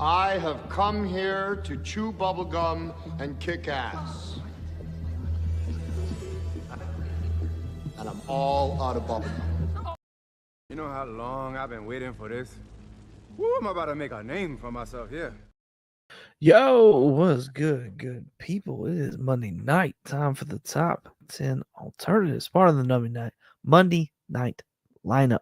I have come here to chew bubblegum and kick ass. And I'm all out of bubblegum. You know how long I've been waiting for this? Woo, I'm about to make a name for myself here. Yo, what's good people? It is Monday night. Time for the top 10 alternatives. Part of the Monday night lineup.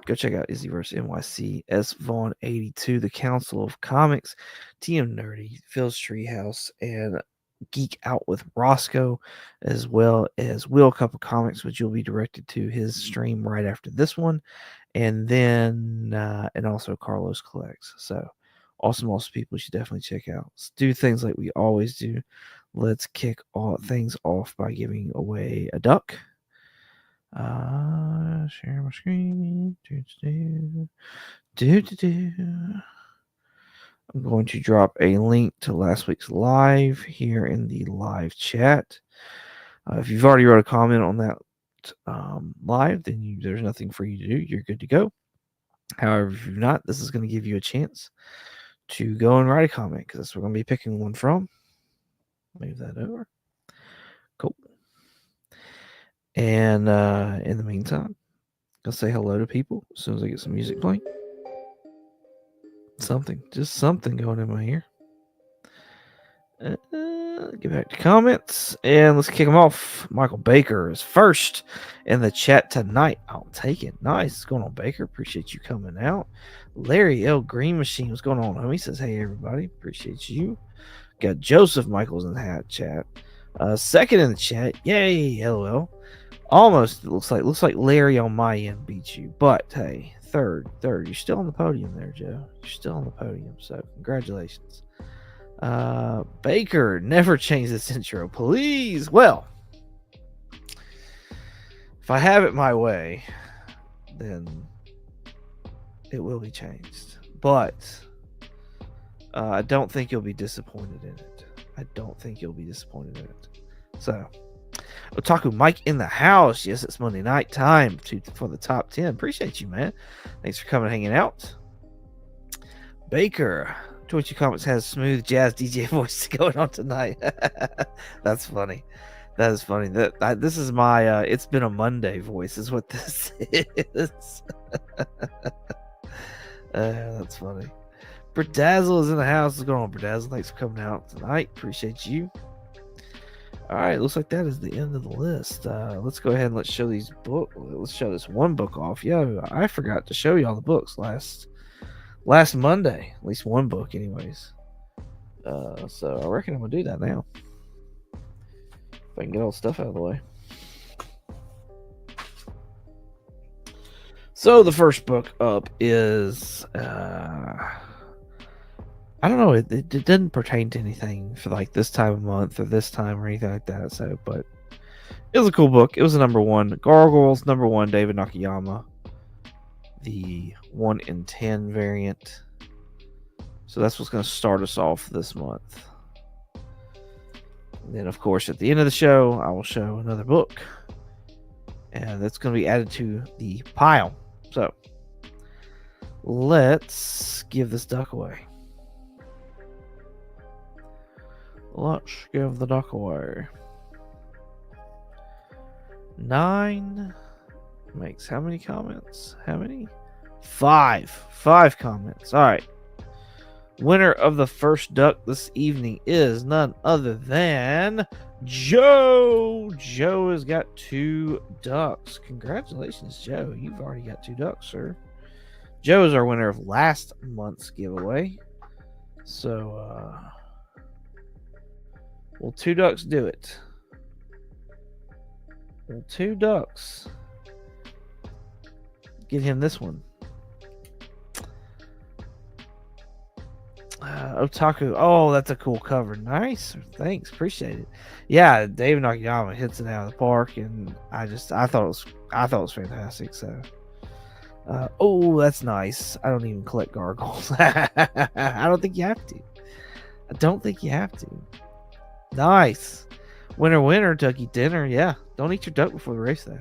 Go check out Izzy vs. NYC, S. Vaughn 82, The Council of Comics, TM Nerdy, Phil's Treehouse, and Geek Out with Roscoe, as well as Will Cup of Comics, which you'll be directed to his stream right after this one. And then, and also Carlos Collects. So, awesome people you should definitely check out. Let's do things like we always do. Let's kick all things off by giving away a duck. Share my screen. I'm going to drop a link to last week's live here in the live chat. If you've already wrote a comment on that live, then there's nothing for you to do. You're good to go. However, if you're not, this is going to give you a chance to go and write a comment because that's where we're going to be picking one from. Move that over. Cool. And in the meantime, I'll say hello to people as soon as I get some music playing. Just something going in my ear. Get back to comments and let's kick them off. Michael Baker is first in the chat tonight. I'll take it. Nice. What's going on, Baker? Appreciate you coming out. Larry L. Green Machine. What's going on, homie? Says, hey, everybody. Appreciate you. Got Joseph Michaels in the chat. Second in the chat. Yay, LOL. Almost looks like Larry on my end beat you. But hey, third. You're still on the podium there, Joe. You're still on the podium. So congratulations. Baker, never change this intro, please. Well, if I have it my way, then it will be changed. But I don't think you'll be disappointed in it. So, Otaku Mike in the house. Yes, it's Monday night time for the top 10. Appreciate you, man. Thanks for coming and hanging out. Baker, Twitchy Comics has smooth jazz DJ voice going on tonight. That's funny. That is funny. This is my it's been a Monday voice is what this is. That's funny. Berdazzle is in the house. What's going on, Berdazzle? Thanks for coming out tonight. Appreciate you. All right, looks like that is the end of the list. Let's go ahead and let's show these books. Let's show this one book off. Yo, I forgot to show you all the books last Monday. At least one book, anyways. So I reckon I'm gonna do that now. If I can get all the stuff out of the way. So the first book up is I don't know, it didn't pertain to anything for like this time of month or this time or anything like that. So, but it was a cool book. It was a number one. Gargoyles, number one, David Nakayama. The 1 in 10 variant. So that's what's going to start us off this month. And then, of course, at the end of the show, I will show another book. And that's going to be added to the pile. So, let's give this duck away. Let's give the duck away. 9 makes how many comments? How many? 5 comments. All right. Winner of the first duck this evening is none other than Joe. Joe has got 2 ducks. Congratulations, Joe. You've already got 2 ducks, sir. Joe is our winner of last month's giveaway. So, will 2 ducks do it? Will 2 ducks get him this one? Otaku. Oh, that's a cool cover. Nice. Thanks. Appreciate it. Yeah, David Nakayama hits it out of the park, and I thought it was fantastic. So, oh, that's nice. I don't even collect gargoyles. I don't think you have to. Nice. Winner, duck eat dinner. Yeah, don't eat your duck before the race, though.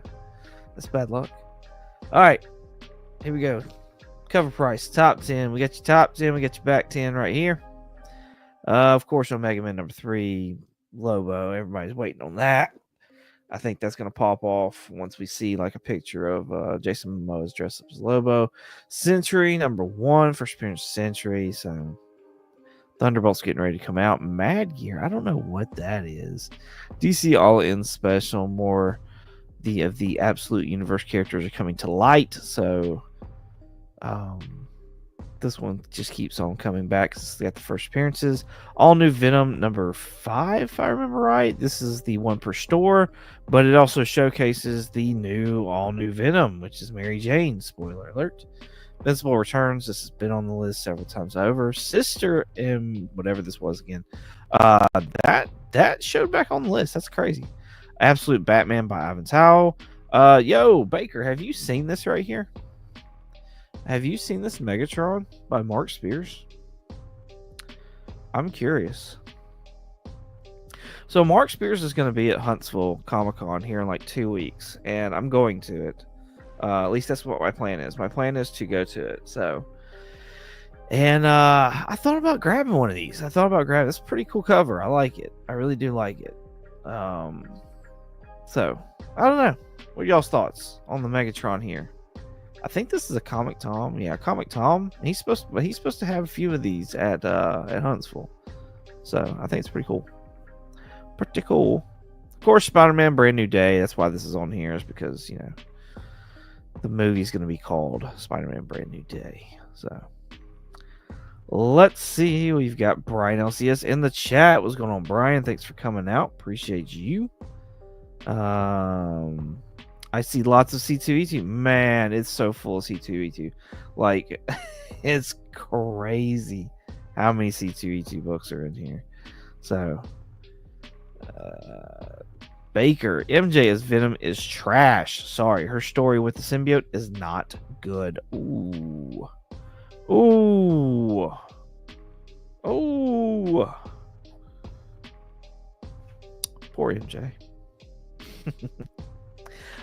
That's bad luck. All right, here we go. Cover price, top 10. We got your top 10. We got your back 10 right here. Of course, Omega Man number 3, Lobo. Everybody's waiting on that. I think that's going to pop off once we see like a picture of Jason Momoa's dressed up as Lobo. Century number 1, first appearance of Century. So Thunderbolt's getting ready to come out. Mad Gear, I don't know what that is. DC All-In Special, more of the Absolute Universe characters are coming to light. So this one just keeps on coming back. It's got the first appearances. All new Venom number 5, if I remember right. This is the one per store, but it also showcases the all new Venom, which is Mary Jane. Spoiler alert. Invincible returns. This has been on the list several times over. Sister M, whatever this was again. That showed back on the list. That's crazy. Absolute Batman by Ivan Tao. Yo, Baker, have you seen this right here? Have you seen this Megatron by Mark Spears? I'm curious. So Mark Spears is going to be at Huntsville Comic-Con here in like 2 weeks, and I'm going to it. At least that's what my plan is. My plan is to go to it. So, and I thought about grabbing one of these. It's a pretty cool cover. I like it. I really do like it. So I don't know. What are y'all's thoughts on the Megatron here? I think this is a Comic Tom. Yeah, Comic Tom. He's supposed to have a few of these at Huntsville. So I think it's pretty cool. Pretty cool. Of course, Spider-Man Brand New Day. That's why this is on here, is because, you know, the movie's going to be called Spider-Man Brand New Day. So let's see. We've got Brian LCS in the chat. What's going on, Brian? Thanks for coming out. Appreciate you. I see lots of C2E2. Man, it's so full of C2E2. Like, it's crazy how many C2E2 books are in here. So, Baker, MJ as Venom is trash. Sorry, her story with the symbiote is not good. Ooh. Ooh. Ooh. Poor MJ.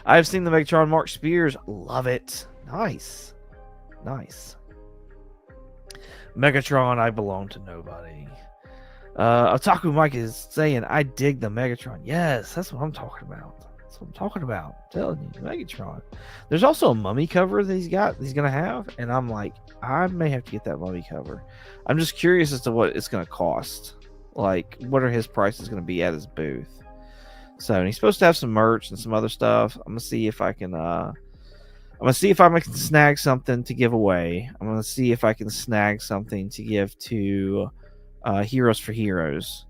I've seen the Megatron. Mark Spears. Love it. Nice. Nice. Megatron, I belong to nobody. Otaku Mike is saying, I dig the Megatron. Yes, that's what I'm talking about. I'm telling you, Megatron. There's also a Mummy cover that he's going to have. And I'm like, I may have to get that Mummy cover. I'm just curious as to what it's going to cost. Like, what are his prices going to be at his booth? So, and he's supposed to have some merch and some other stuff. I'm gonna see if I can. Snag something to give away. I'm gonna see if I can snag something to give to Heroes for Heroes.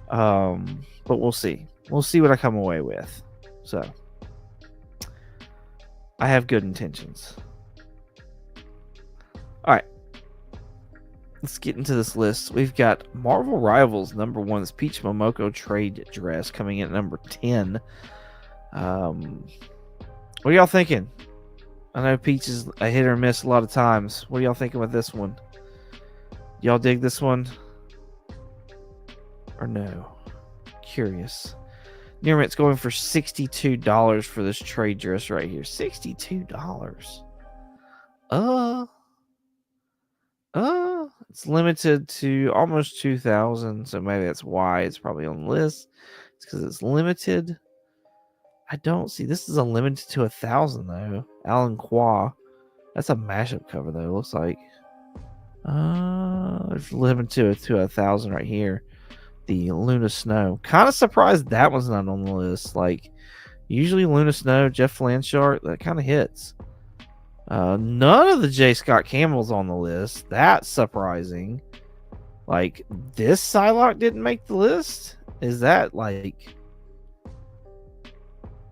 But we'll see. We'll see what I come away with. So, I have good intentions. All right. Let's get into this list. We've got Marvel Rivals number 1. This Peach Momoko trade dress coming in at number 10. What are y'all thinking? I know Peach is a hit or miss a lot of times. What are y'all thinking with this one? Y'all dig this one? Or no? Curious. Nearmit's going for $62 for this trade dress right here. $62. It's limited to almost 2,000, so maybe that's why it's probably on the list. It's because it's limited. I don't see. This is unlimited to 1,000 though. Alan Qua. That's a mashup cover though. It looks like. It's limited to 1,000 right here. The Luna Snow. Kind of surprised that one's not on the list. Like, usually Luna Snow, Jeff Blanchard, that kind of hits. None of the J. Scott Campbell's on the list. That's surprising. Like, this Psylocke didn't make the list? Is that like,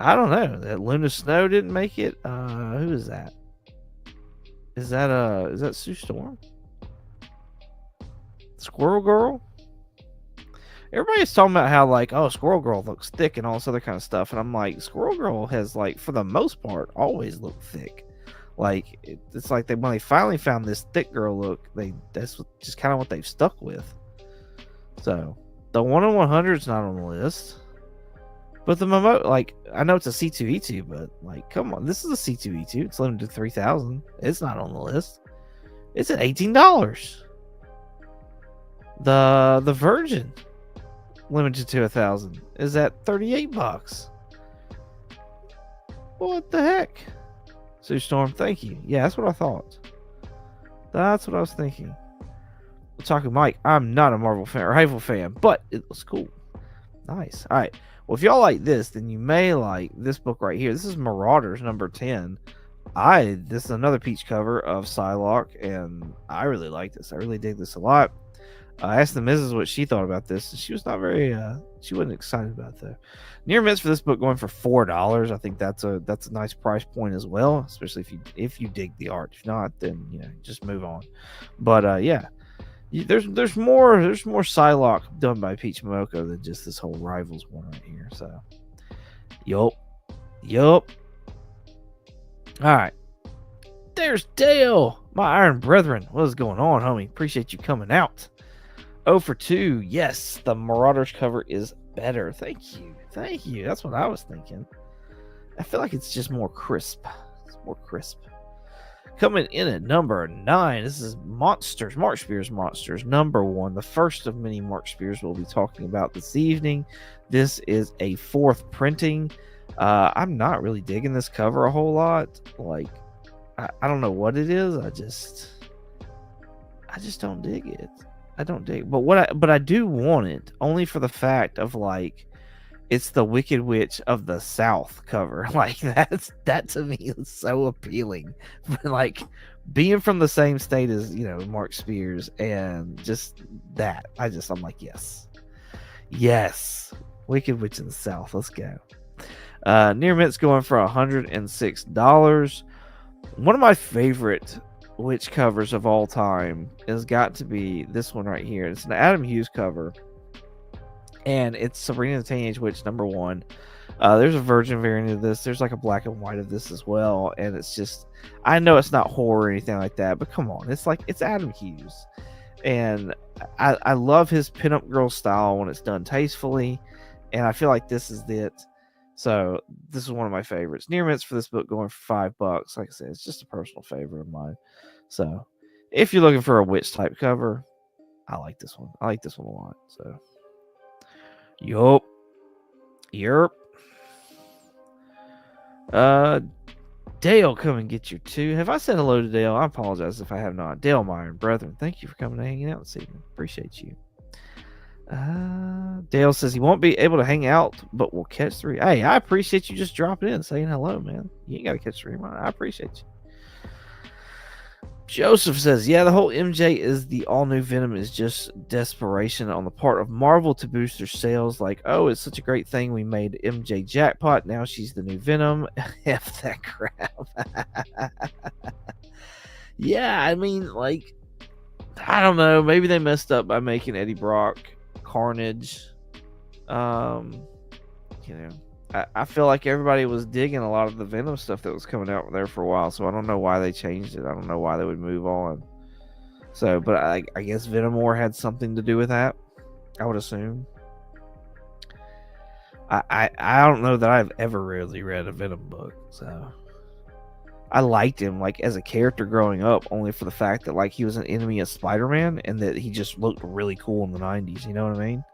I don't know. That Luna Snow didn't make it? Who is that? Is that Sue Storm? Squirrel Girl? Everybody's talking about how, like, oh, Squirrel Girl looks thick and all this other kind of stuff. And I'm like, Squirrel Girl has, like, for the most part, always looked thick. Like, it's like when they finally found this thick girl look, that's just kind of what they've stuck with. So, the 1-in-100 is not on the list. But the Momo, like, I know it's a C2E2, but, like, come on. This is a C2E2. It's limited to 3,000. It's not on the list. It's at $18. The Virgin, limited to 1,000, is at $38. What the heck? Sue Storm, thank you. Yeah, that's what I thought. That's what I was thinking. Talking Mike, I'm not a Marvel fan or Rifle fan, but it was cool. Nice. All right. Well, if y'all like this, then you may like this book right here. This is Marauders number 10. This is another peach cover of Psylocke, and I really like this. I really dig this a lot. I asked the missus what she thought about this, and she was not very she wasn't excited about it though. Near miss for this book going for $4. I think that's a nice price point as well, especially if you dig the art. If not, then just move on. But yeah. There's more Psylocke done by Peach Momoko than just this whole Rivals one right here. So, yup. All right, there's Dale, my Iron Brethren. What is going on, homie? Appreciate you coming out. 0 for 2. Yes, the Marauders cover is better. Thank you. That's what I was thinking. I feel like it's just more crisp. It's more crisp. Coming in at number 9, this is Monsters, Mark Spears Monsters, number 1. The first of many Mark Spears we'll be talking about this evening. This is a 4th printing. I'm not really digging this cover a whole lot. Like, I don't know what it is. I just don't dig it. I don't dig. But I do want it only for the fact of like, it's the Wicked Witch of the South cover. Like that to me is so appealing. Like being from the same state as Mark Spears, and just that I'm like, yes, Wicked Witch in the South. Let's go. Near Mint's going for $106. One of my favorite witch covers of all time has got to be this one right here. It's an Adam Hughes cover. And it's Sabrina the Teenage Witch number 1. There's a virgin variant of this. There's like a black and white of this as well. And it's just, I know it's not horror or anything like that, but come on, it's Adam Hughes. And I love his pinup girl style when it's done tastefully. And I feel like this is it. So this is one of my favorites. Near mints for this book going for $5. Like I said, it's just a personal favorite of mine. So if you're looking for a witch type cover, I like this one. I like this one a lot. So. Yup. Dale, come and get your 2. Have I said hello to Dale? I apologize if I have not. Dale, my Iron Brethren, thank you for coming and hanging out this evening. Appreciate you. Dale says he won't be able to hang out, but we'll catch 3. Hey, I appreciate you just dropping in and saying hello, man. You ain't got to catch 3. I appreciate you. Joseph says, yeah, the whole MJ is the all-new Venom is just desperation on the part of Marvel to boost their sales. Like, oh, it's such a great thing. We made MJ jackpot. Now she's the new Venom. F that crap. Yeah, I mean, like, I don't know. Maybe they messed up by making Eddie Brock Carnage. I feel like everybody was digging a lot of the Venom stuff that was coming out there for a while, so I don't know why they changed it. I don't know why they would move on. So, but I guess Venom War had something to do with that, I would assume. I don't know that I've ever really read a Venom book, so I liked him like as a character growing up, only for the fact that like he was an enemy of Spider-Man and that he just looked really cool in the 90s. You know what I mean?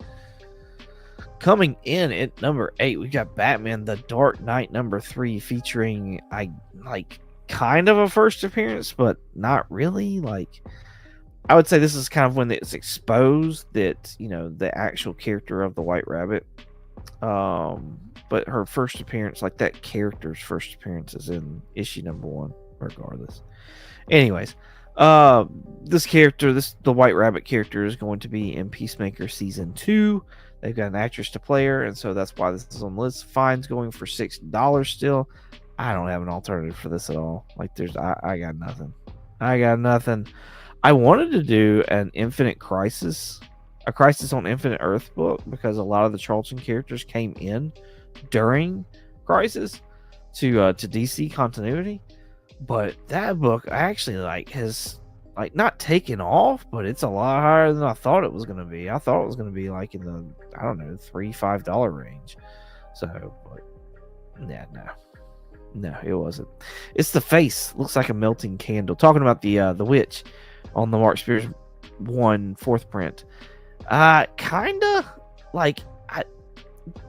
Coming in at number 8, we've got Batman The Dark Knight number 3, featuring kind of a first appearance, but not really. Like, I would say this is kind of when it's exposed that the actual character of the White Rabbit. But her first appearance, like that character's first appearance, is in issue number 1, regardless. Anyways, this character, the White Rabbit character, is going to be in Peacemaker season 2. They've got an actress to play her, and so that's why this is on the list. Fine's going for $6 still. I don't have an alternative for this at all. Like, I got nothing. I wanted to do an Infinite Crisis, a Crisis on Infinite Earth book, because a lot of the Charlton characters came in during Crisis to DC continuity. But that book actually has not taken off, but it's a lot higher than I thought it was going to be. I thought it was going to be like in the, I don't know, $3-5 range. So, but yeah, no, it wasn't. It's the face. Looks like a melting candle. Talking about the witch. on the Mark Spears 1 fourth print. Kinda like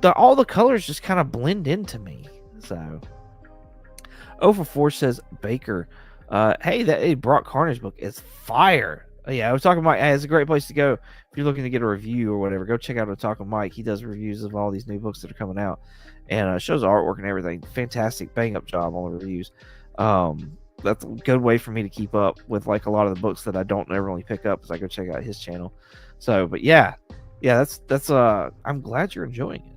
all the colors just kind of blend into me. So 0 for 4 says Baker. Hey, Brock Carnage book is fire. Yeah, I was talking about. Hey, it's a great place to go if you're looking to get a review or whatever. Go check out Otaku Mike. He does reviews of all these new books that are coming out, and shows the artwork and everything. Fantastic, bang up job on the reviews. That's a good way for me to keep up with like a lot of the books that I don't ever really pick up as I go check out his channel. So, but yeah, that's. I'm glad you're enjoying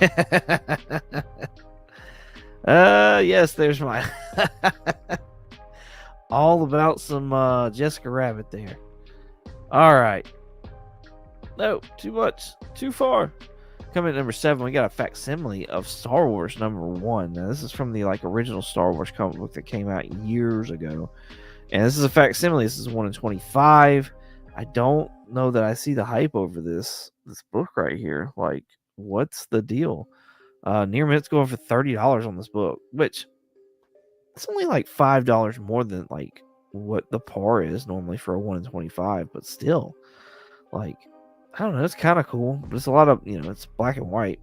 it. Yes, there's my all about some Jessica Rabbit there. All right. No, too much, too far. Coming at number 7, we got a facsimile of Star Wars #1. Now, this is from the like original Star Wars comic book that came out years ago, and this is a facsimile. This is 1 in 25. I don't know that I see the hype over this book right here. Like, what's the deal? Near Mint's going for $30 on this book, which it's only like $5 more than like what the par is normally for a 1 in 25, but still, like, I don't know, it's kind of cool. But it's a lot of, it's black and white.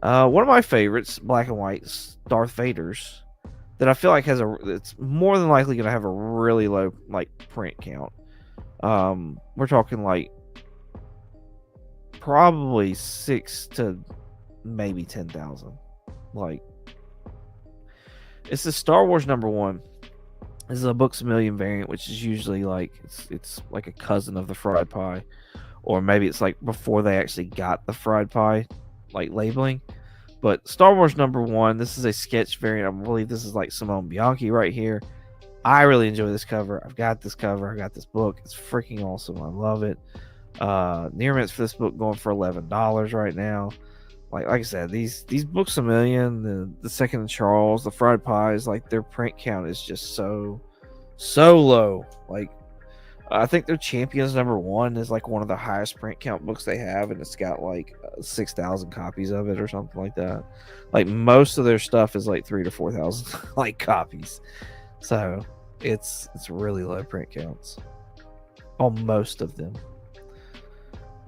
One of my favorites, black and white, Darth Vader's, that I feel like it's more than likely going to have a really low like print count. We're talking like probably 6 to maybe 10,000. Like, it's the Star Wars #1. This is a Books a Million variant, which is usually like it's like a cousin of the fried pie, or maybe it's like before they actually got the fried pie like labeling. But Star Wars #1, this is a sketch variant. I believe this is like Simone Bianchi right here. I really enjoy this cover. I've got this cover. I got this book. It's freaking awesome. I love it. Near Mints for this book going for $11 right now. Like I said, these Books a Million, the Second and Charles, the Fried Pies, like their print count is just so low. Like, I think their Champions #1 is like one of the highest print count books they have, and it's got like 6,000 copies of it or something like that. Like, most of their stuff is like 3,000 to 4,000 like copies. So it's really low print counts on most of them.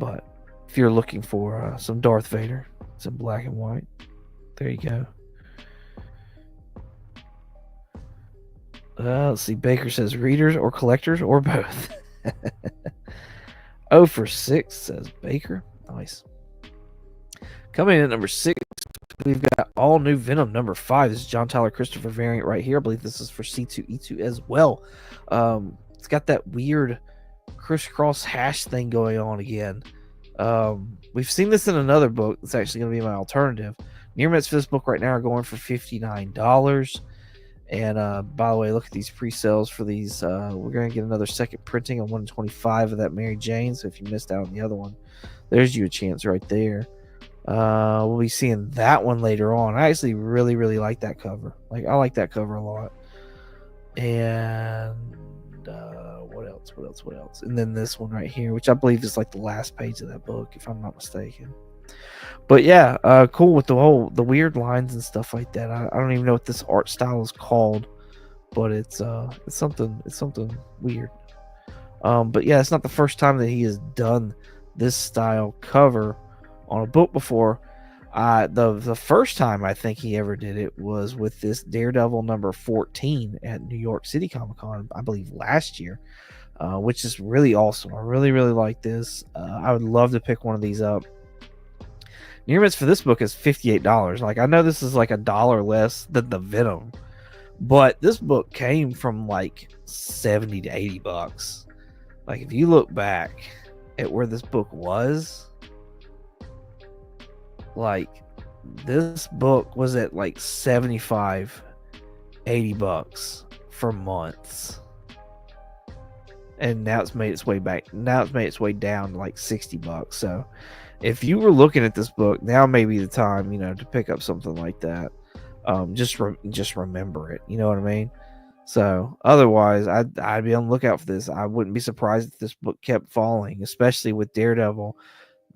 But if you're looking for some Darth Vader, it's in black and white. There you go. Let's see. Baker says readers or collectors or both. 0 for 6 says Baker. Nice. Coming in at number 6, we've got all new Venom #5. This is John Tyler Christopher variant right here. I believe this is for C2E2 as well. It's got that weird crisscross hash thing going on again. We've seen this in another book. It's actually going to be my alternative. Near Mitts for this book right now are going for $59. And by the way, look at these pre-sales for these. We're going to get another second printing on 1 in 25 of that Mary Jane. So if you missed out on the other one, there's you a chance right there. We'll be seeing that one later on. I actually really, really like that cover. Like, I like that cover a lot. And what else? And then this one right here, which I believe is like the last page of that book, if I'm not mistaken. But yeah, cool with the weird lines and stuff like that. I don't even know what this art style is called, but it's something weird. But yeah, it's not the first time that he has done this style cover on a book before. The first time I think he ever did it was with this Daredevil #14 at New York City Comic Con, I believe last year, which is really awesome. I really, really like this. I would love to pick one of these up. Near Mitts for this book is $58. Like, I know this is like $1 less than the Venom, but this book came from like 70 to 80 bucks. Like, if you look back at where this book was, like, this book was at like 75, 80 bucks for months. And now it's made its way back. Now it's made its way down to like 60 bucks. So if you were looking at this book, now may be the time, to pick up something like that. Just remember it. You know what I mean? So otherwise, I'd be on the lookout for this. I wouldn't be surprised if this book kept falling, especially with Daredevil,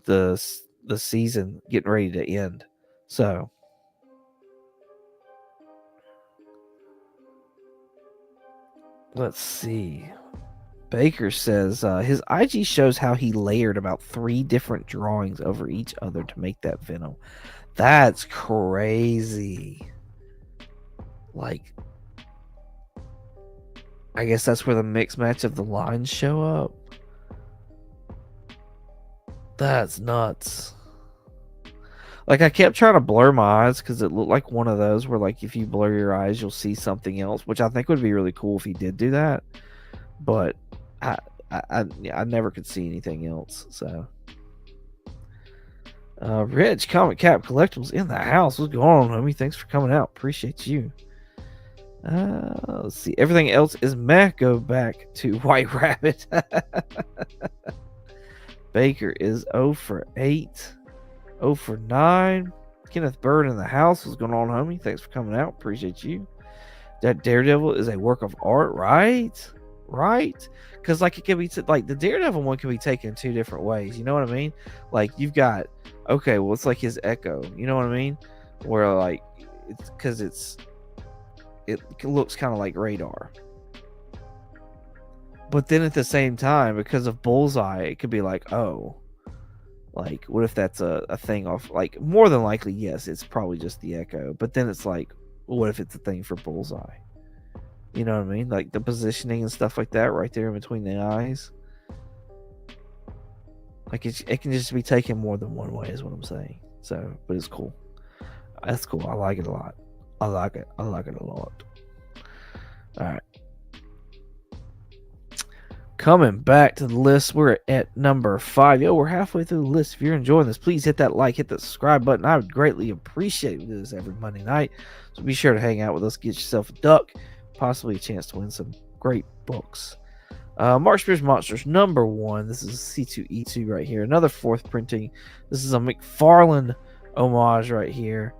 the season getting ready to end. So let's see. Baker says his IG shows how he layered about 3 different drawings over each other to make that Venom. That's crazy. Like, I guess that's where the mix match of the lines show up. That's nuts. Like, I kept trying to blur my eyes because it looked like one of those where, like, if you blur your eyes, you'll see something else, which I think would be really cool if he did do that. But I never could see anything else. So, Rich Comic Cap Collectibles in the house. What's going on, homie? Thanks for coming out. Appreciate you. Let's see. Everything else is meh. Go back to White Rabbit. Baker is 0 for 8. 0 for 9. Kenneth Bird in the house. What's going on, homie? Thanks for coming out. Appreciate you. That Daredevil is a work of art, right? Right? Because, like, it can be like the Daredevil one can be taken 2 different ways. You know what I mean? Like, you've got, okay, well, it's like his Echo. You know what I mean? Where, like, it's because it looks kind of like Radar. But then at the same time, because of Bullseye, it could be like, oh, like, what if that's a thing off? Like, more than likely, yes, it's probably just the Echo. But then it's like, what if it's a thing for Bullseye? You know what I mean? Like, the positioning and stuff like that right there in between the eyes. Like, it can just be taken more than one way is what I'm saying. So, but it's cool. That's cool. I like it a lot. I like it a lot. All right. Coming back to the list, we're at number 5. Yo, we're halfway through the list. If you're enjoying this, please hit that like, hit that subscribe button. I would greatly appreciate this every Monday night. So be sure to hang out with us, get yourself a duck, possibly a chance to win some great books. Mark Spears Monsters, number 1. This is C2E2 right here. Another 4th printing. This is a McFarlane homage right here.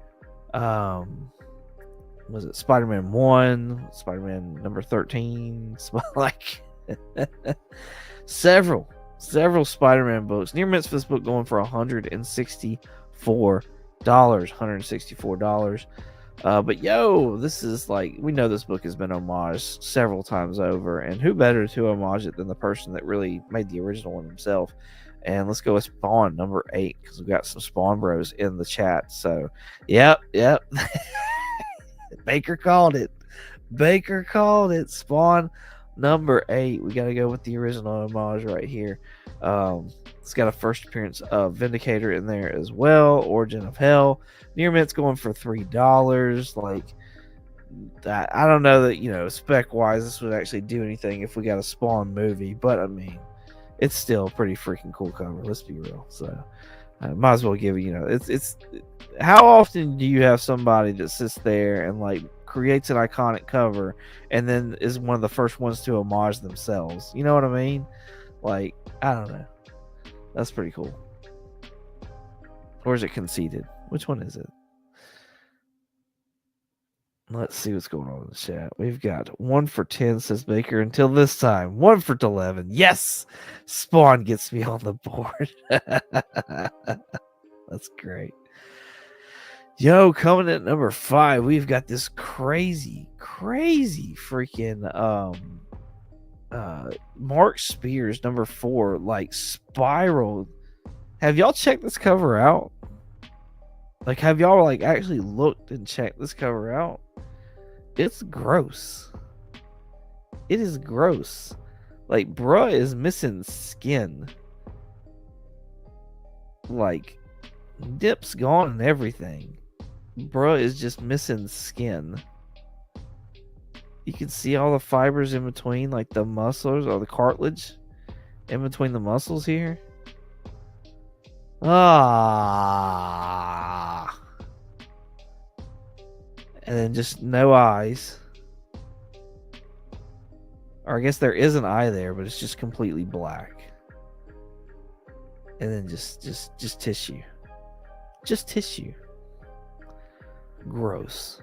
Was it Spider-Man 1, Spider-Man number 13, like several Spider-Man books. Near mints for this book going for $164. But yo, this is like, we know this book has been homaged several times over, and who better to homage it than the person that really made the original one himself. And let's go with Spawn number 8, because we've got some Spawn bros in the chat. So yep. Baker called it. Spawn number 8. We got to go with the original homage right here. It's got a first appearance of Vindicator in there as well. Origin of Hell. Near mint's going for $3. Like, that, I don't know that, you know, spec wise this would actually do anything if we got a Spawn movie, but I mean, it's still a pretty freaking cool cover. Let's be real. So might as well give it, you know, it's how often do you have somebody that sits there and like creates an iconic cover and then is one of the first ones to homage themselves? You know what I mean? Like, I don't know. That's pretty cool. Or is it conceited? Which one is it? Let's see what's going on in the chat. We've got 1 for 10, says Baker. Until this time, 1 for 11. Yes! Spawn gets me on the board. That's great. Yo, coming at number 5, we've got this crazy freaking Mark Spears number 4, like spiraled. Have y'all checked this cover out? Like, have y'all like actually looked and checked this cover out? It's gross. It is gross. Like, bruh is missing skin. Like, dip's gone and everything. Bruh is just missing skin. You can see all the fibers in between, like the muscles or the cartilage in between the muscles here. Ah. And then just no eyes. Or I guess there is an eye there, but it's just completely black. And then just tissue. Just tissue. Gross.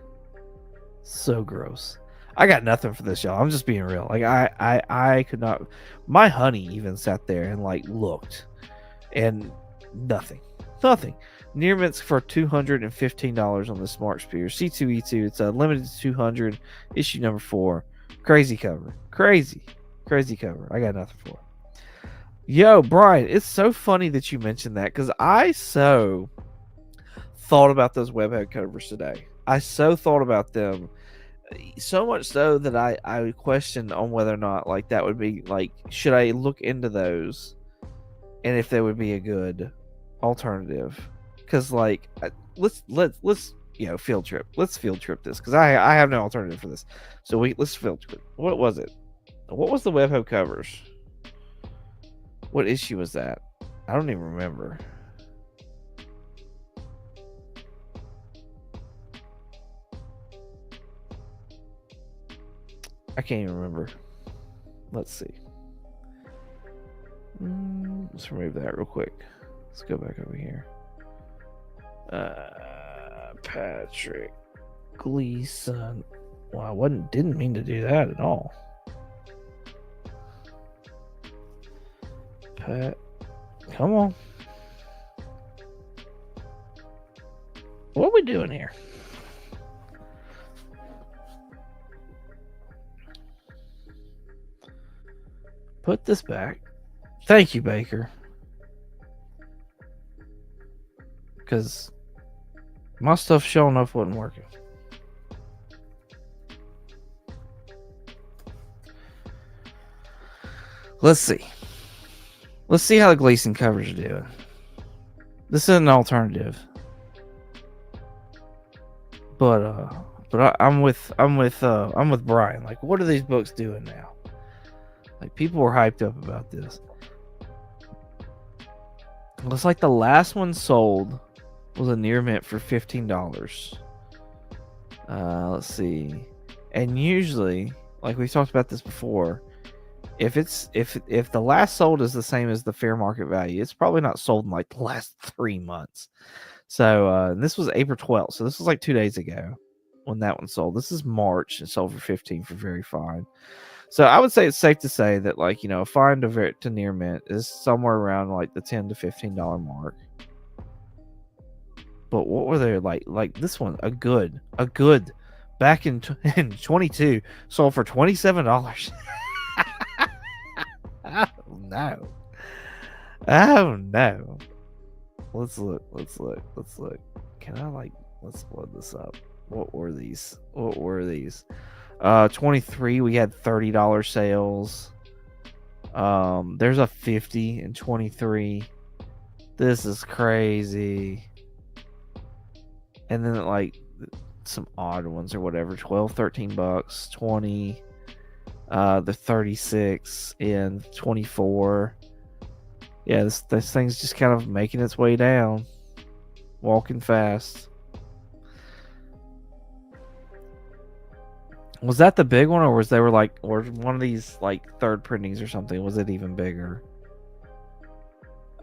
So gross. I got nothing for this, y'all. I'm just being real. Like, I could not. My honey even sat there and like looked, and nothing. Near mints for $215 on the Smart Spear. C2E2. It's a limited to 200. Issue number 4. Crazy cover. Crazy. Crazy cover. I got nothing for it. Yo, Brian, it's so funny that you mentioned that because I so thought about those webhead covers today. I so thought about them, so much so that I questioned on whether or not like that would be like, should I look into those and if they would be a good alternative? Because like let's field trip. Let's field trip this because I have no alternative for this. So let's field trip. What was it? What was the webhead covers? What issue was that? I don't even remember. I can't even remember. Let's see. Let's remove that real quick. Let's go back over here. Patrick Gleason. Well, I didn't mean to do that at all. Pat, come on. What are we doing here? Put this back. Thank you, Baker. Because my stuff showing up wasn't working. Let's see. Let's see how the Gleason covers are doing. This is an alternative. But I'm with Brian. Like, what are these books doing now? Like, people were hyped up about this. Looks like the last one sold was a near mint for $15. Let's see. And usually, like we've talked about this before, if the last sold is the same as the fair market value, it's probably not sold in like the last 3 months. So this was April 12th. So this was like 2 days ago when that one sold. This is March. It sold for 15 for very fine. So I would say it's safe to say that, like, you know, a fine to near mint is somewhere around like the $10 to $15 mark. But what were they like? Like this one, a good back in 22 sold for $27. Oh no. Let's look. Can I let's blow this up. What were these? 23, we had $30 sales. There's a 50 and 23. This is crazy. And then like some odd ones or whatever, 12, $13, 20, the 36 and 24. Yeah, this thing's just kind of making its way down, walking fast. Was that the big one, or was they were like, or one of these like third printings or something? Was it even bigger?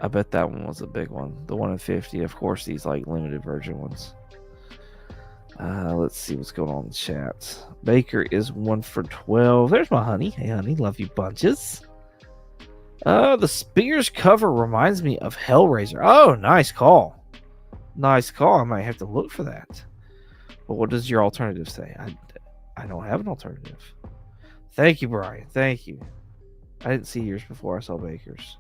I bet that one was a big one. The 1 in 50, of course, these like limited version ones. Let's see what's going on in the chat. Baker is 1 for 12. There's my honey. Hey, honey, love you bunches. The Spears cover reminds me of Hellraiser. Oh, nice call. Nice call. I might have to look for that. But what does your alternative say? I don't have an alternative. Thank you, Brian. Thank you. I didn't see yours before I saw Baker's.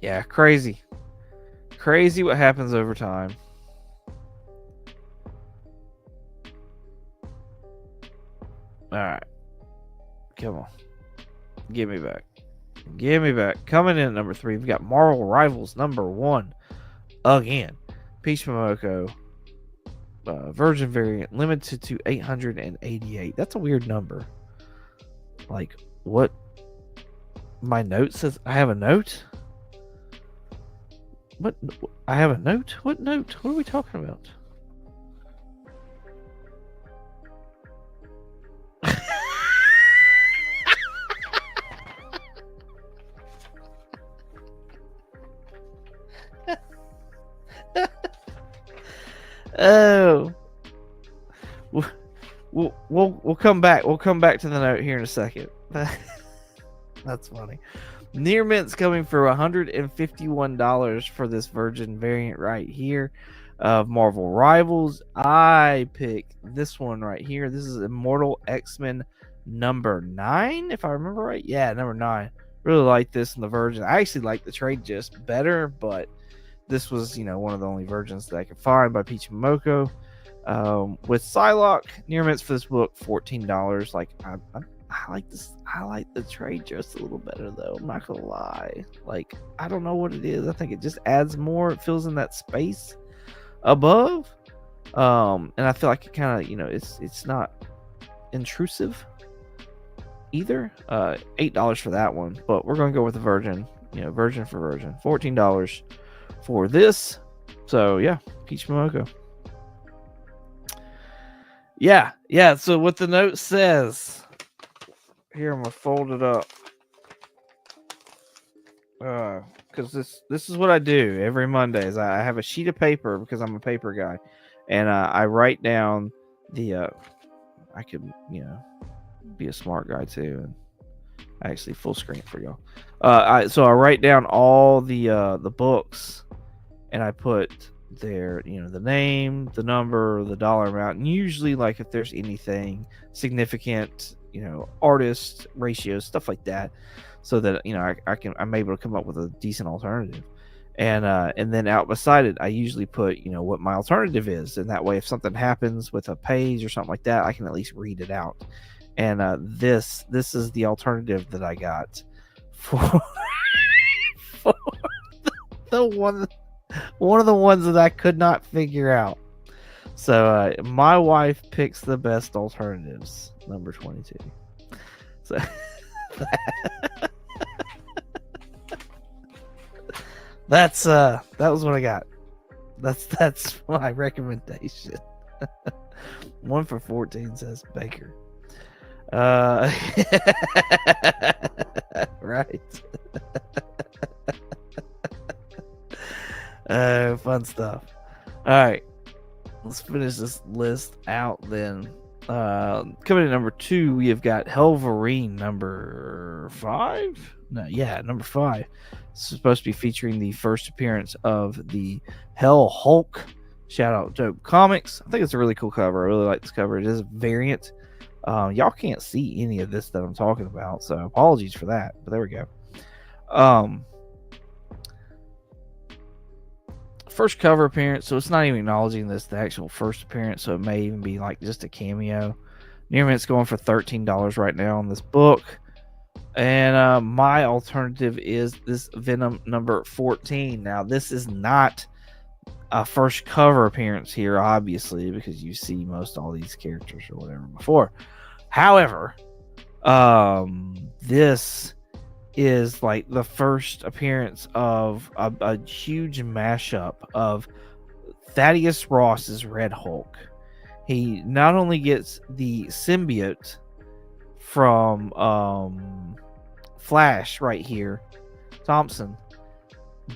Yeah, crazy. Crazy what happens over time. Alright. Come on. Give me back. Give me back. Coming in at number 3, we've got Marvel Rivals number 1. Again. Peach Momoko. Virgin variant. Limited to 888. That's a weird number. Like, what? My note says I have a note? What? I have a note? What note? What are we talking about? Oh, we'll come back. We'll come back to the note here in a second. That's funny. Near mint's coming for $151 for this Virgin variant right here of Marvel Rivals. I pick this one right here. This is Immortal X-Men number 9, if I remember right. Yeah, number 9. Really like this in the version. I actually like the trade just better, but this was, one of the only versions that I could find by Peach Momoko. With Psylocke, near mints for this book, $14. Like, I like this. I like the trade just a little better, though. I'm not gonna lie. Like, I don't know what it is. I think it just adds more. It fills in that space above. And I feel like it kind of, it's not intrusive either. $8 for that one, but we're gonna go with the virgin. Virgin for virgin. $14 for this. So yeah, Peach Momoko. Yeah. So what the note says here, I'm gonna fold it up. Because this is what I do every Monday. Is I have a sheet of paper because I'm a paper guy, and I write down the. I could be a smart guy too, and actually full screen for y'all. So I write down all the books, and I put their the name, the number, the dollar amount, and usually like if there's anything significant, artist ratios, stuff like that, so that I'm able to come up with a decent alternative. And then out beside it, I usually put what my alternative is, and that way if something happens with a page or something like that, I can at least read it out. And this is the alternative that I got for, for the one of the ones that I could not figure out. So my wife picks the best alternatives, number 22. So that was what I got. That's my recommendation. 1 for 14 says Baker. Right. Fun stuff. All right, let's finish this list out then. Coming in number 2, we have got Helverine number 5. Number 5. This is supposed to be featuring the first appearance of the Hell Hulk. Shout out Dope Comics. I think it's a really cool cover. I really like this cover. It is a variant. Y'all can't see any of this that I'm talking about, so apologies for that. But there we go. First cover appearance, so it's not even acknowledging this the actual first appearance, so it may even be like just a cameo. Near mint's going for $13 right now on this book. And my alternative is this Venom number 14. Now, this is not a first cover appearance here, obviously, because you see most all these characters or whatever before. However, this is like the first appearance of a huge mashup of Thaddeus Ross's Red Hulk. He not only gets the symbiote from Flash right here, Thompson,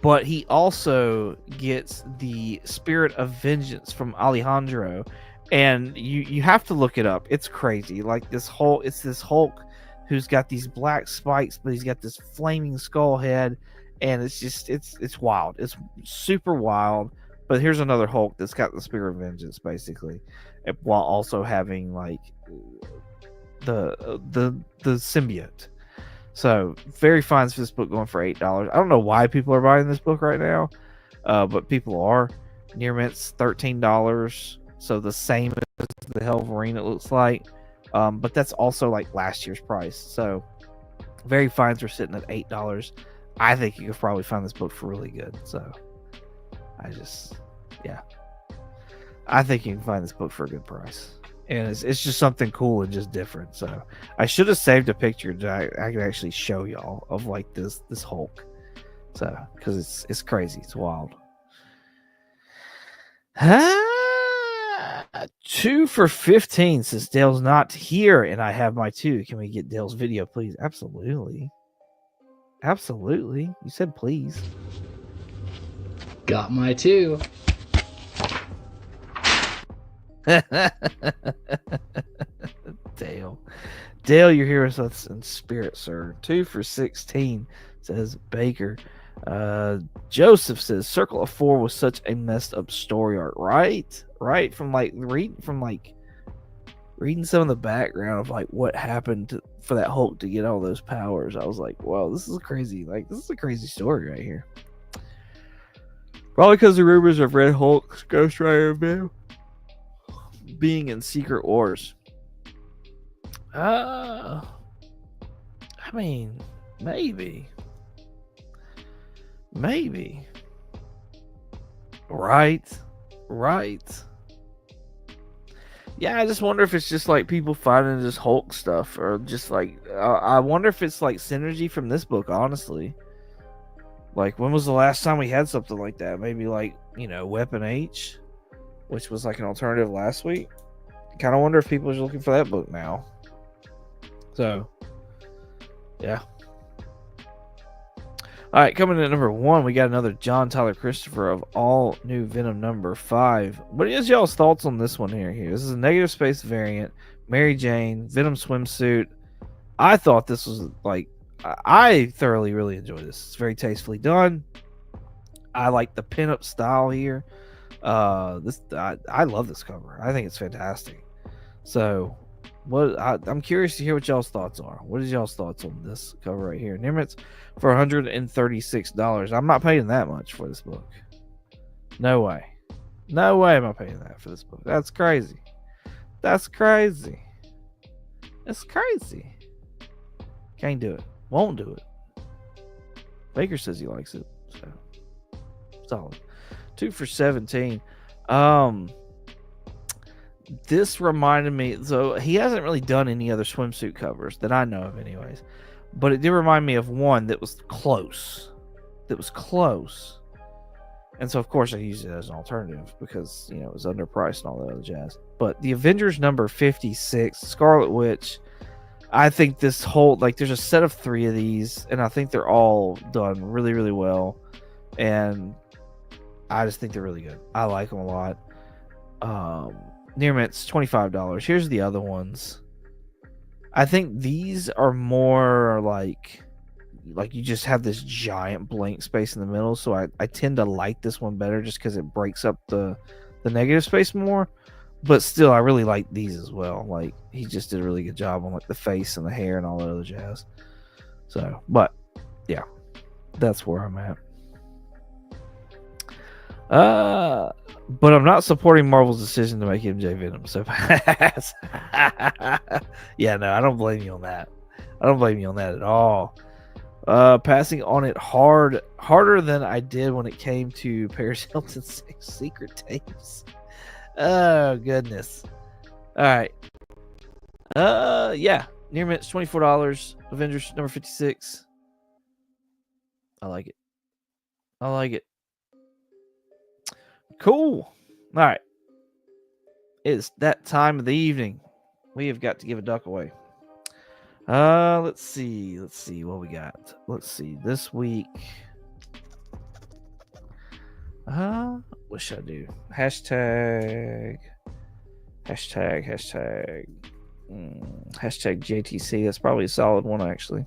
but he also gets the Spirit of Vengeance from Alejandro. And you have to look it up. It's crazy. Like this Hulk who's got these black spikes, but he's got this flaming skull head, and it's just it's wild. It's super wild. But here's another Hulk that's got the Spirit of Vengeance, basically, while also having like the symbiote. So very fine for this book, going for $8. I don't know why people are buying this book right now, but people are. Near mint's $13, so the same as the Helverine, it looks like. But that's also like last year's price. So very fines are sitting at $8. I think you could probably find this book for really good. So I think you can find this book for a good price. And it's just something cool and just different. So I should have saved a picture that I could actually show y'all of like this Hulk. So because it's crazy, it's wild. 2 for 15 says Dale's not here, and I have my 2. Can we get Dale's video, please? Absolutely. You said please. Got my 2. Dale, you're here with us in spirit, sir. 2 for 16 says Baker. Joseph says Circle of 4 was such a messed up story art, right? From like reading some of the background of like what happened for that Hulk to get all those powers, I was like, wow, this is crazy. Like, this is a crazy story right here. Probably because the rumors of Red Hulk, Ghost Rider, being in Secret Wars. I mean, maybe. Right. Yeah, I just wonder if it's just like people finding this Hulk stuff, or just like I wonder if it's like synergy from this book. Honestly, like when was the last time we had something like that? Maybe like Weapon H, which was like an alternative last week. Kind of wonder if people are looking for that book now. So, yeah. All right, coming in at number 1, we got another John Tyler Christopher of All New Venom number 5. What is y'all's thoughts on this one here? This is a negative space variant, Mary Jane, Venom swimsuit. I thought this was like, I thoroughly really enjoy this. It's very tastefully done. I like the pinup style here. I love this cover. I think it's fantastic. So, I'm curious to hear what y'all's thoughts are. What is y'all's thoughts on this cover right here? Nimitz for $136. I'm not paying that much for this book. No way am I paying that for this book. That's crazy. It's crazy. Can't do it. Won't do it. Baker says he likes it. So solid. 2 for 17. This reminded me, so he hasn't really done any other swimsuit covers that I know of anyways, but it did remind me of one that was close. And so of course I used it as an alternative because it was underpriced and all that other jazz. But the Avengers number 56, Scarlet Witch, I think this whole, like, there's a set of 3 of these, and I think they're all done really, really well, and I just think they're really good. I like them a lot. Near Mint's $25. Here's the other ones. I think these are more like you just have this giant blank space in the middle. So I tend to like this one better just because it breaks up the negative space more. But still, I really like these as well. Like, he just did a really good job on like the face and the hair and all that other jazz. So, but yeah, that's where I'm at. But I'm not supporting Marvel's decision to make MJ Venom so pass. Yeah, no, I don't blame you on that. I don't blame you on that at all. Passing on it harder than I did when it came to Paris Hilton's secret tapes. Oh goodness. All right. Yeah. Near Mint's $24. Avengers number 56. I like it. Cool. All right. It's that time of the evening. We have got to give a duck away. Let's see what we got. Let's see this week. What should I do? Hashtag JTC. That's probably a solid one, actually.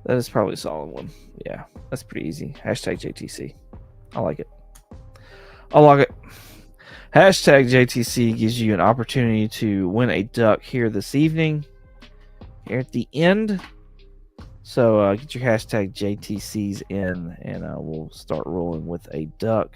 That is probably a solid one. Yeah, that's pretty easy. Hashtag JTC. I like it. Hashtag JTC gives you an opportunity to win a duck here this evening, here at the end. So get your hashtag JTCs in, and we'll start rolling with a duck.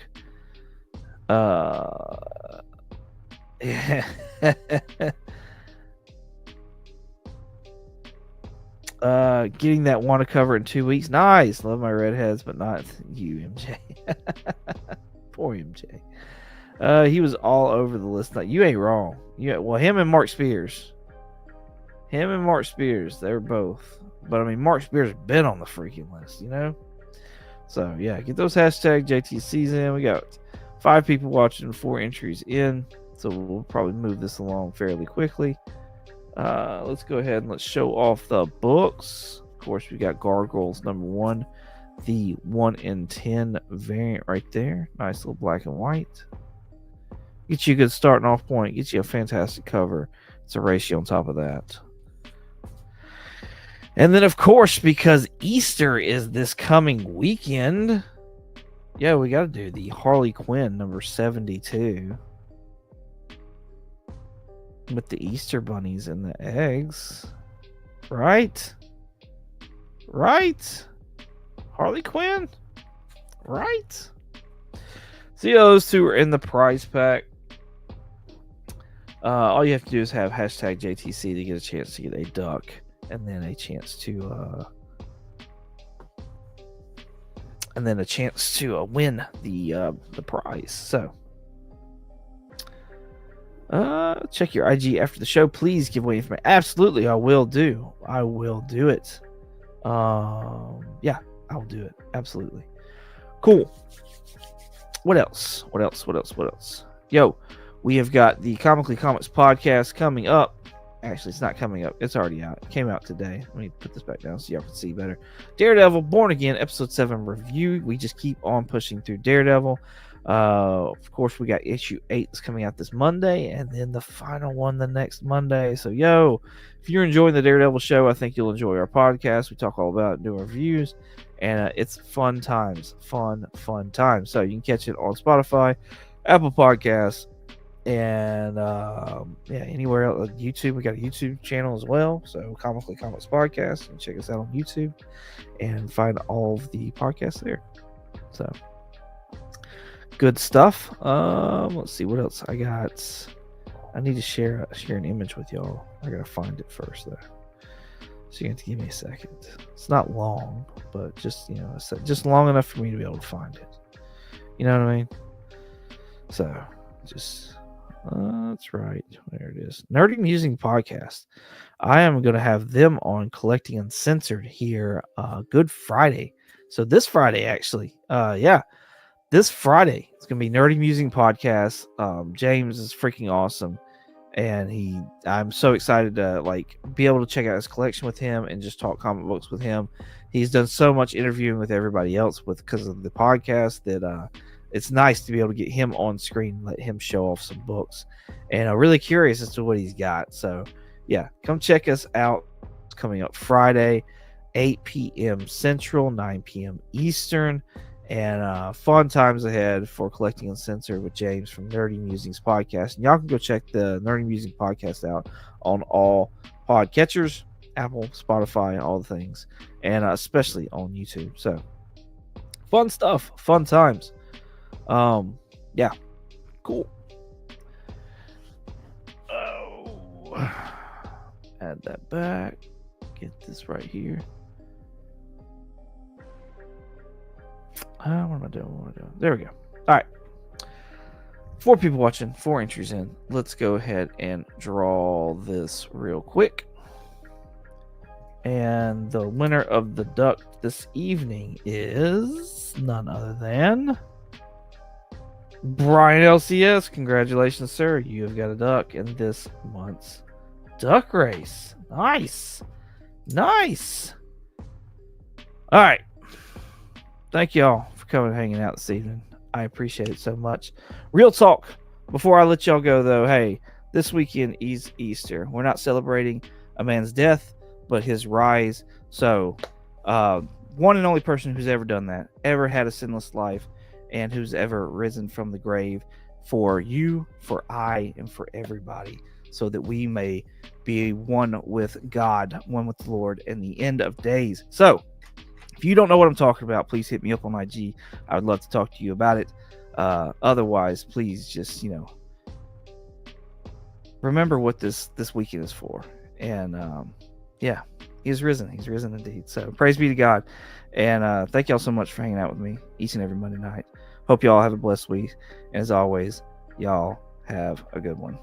Getting that Wanda cover in 2 weeks. Nice. Love my redheads, but not you, MJ. Poor MJ. He was all over the list. You ain't wrong. Well, him and Mark Spears. They were both. But I mean, Mark Spears has been on the freaking list, So yeah, get those hashtag JTCs in. We got 5 people watching, 4 entries in. So we'll probably move this along fairly quickly. Let's go ahead and let's show off the books. Of course, we got Gargoyles number 1, the 1 in 10 variant right there. Nice little black and white. Get you a good starting off point. Get you a fantastic cover. It's a ratio on top of that. And then, of course, because Easter is this coming weekend, yeah, we got to do the Harley Quinn number 72. with the Easter bunnies and the eggs. Right? Harley Quinn? Right? So yeah, those two are in the prize pack. All you have to do is have hashtag JTC to get a chance to get a duck, and then a chance to win the prize. So check your IG after the show. Please give away information. Absolutely, I will do it. Yeah, I will do it. Absolutely. Cool. What else? Yo, we have got the Comically Comics podcast coming up. Actually, it's not coming up. It's already out. It came out today. Let me put this back down so y'all can see better. Daredevil Born Again, episode 7 review. We just keep on pushing through Daredevil. Of course, we got issue 8 that's coming out this Monday, and then the final one the next Monday. So, yo, if you're enjoying the Daredevil show, I think you'll enjoy our podcast. We talk all about it, do reviews, and it's fun times. Fun times. So, you can catch it on Spotify, Apple Podcasts, and anywhere else. YouTube, we got a YouTube channel as well, so Comically Comics Podcast, and check us out on YouTube and find all of the podcasts there. So good stuff. Let's see what else I got. I need to share an image with y'all. I gotta find it first though, so you have to give me a second. It's not long, but just just long enough for me to be able to find it. You know what I mean? So just that's right. There it is. Nerdy Musing Podcast. I am going to have them on Collecting Uncensored here Good Friday. So this Friday, actually. This Friday. It's going to be Nerdy Musing Podcast. James is freaking awesome. And I'm so excited to be able to check out his collection with him and just talk comic books with him. He's done so much interviewing with everybody else because of the podcast that it's nice to be able to get him on screen and let him show off some books. And I'm really curious as to what he's got. So, yeah, come check us out. It's coming up Friday, 8 p.m. Central, 9 p.m. Eastern. And fun times ahead for Collecting Uncensored with James from Nerdy Musings Podcast. And y'all can go check the Nerdy Musings Podcast out on all podcatchers, Apple, Spotify, all the things. And especially on YouTube. So, fun stuff. Fun times. Yeah, cool. Add that back. Get this right here. What am I doing? There we go. All right. 4 people watching, 4 entries in. Let's go ahead and draw this real quick. And the winner of the duck this evening is none other than Brian LCS. Congratulations, sir. You have got a duck in this month's duck race. Nice. All right. Thank y'all for coming and hanging out this evening. I appreciate it so much. Real talk. Before I let y'all go, though, hey, this weekend is Easter. We're not celebrating a man's death, but his rise. So, one and only person who's ever done that, ever had a sinless life, and who's ever risen from the grave for you, for I, and for everybody, so that we may be one with God, one with the Lord in the end of days. So, if you don't know what I'm talking about, please hit me up on IG. I would love to talk to you about it. Otherwise, please just, remember what this weekend is for. And, he's risen. He's risen indeed. So, praise be to God. And thank y'all so much for hanging out with me each and every Monday night. Hope y'all have a blessed week. And as always, y'all have a good one.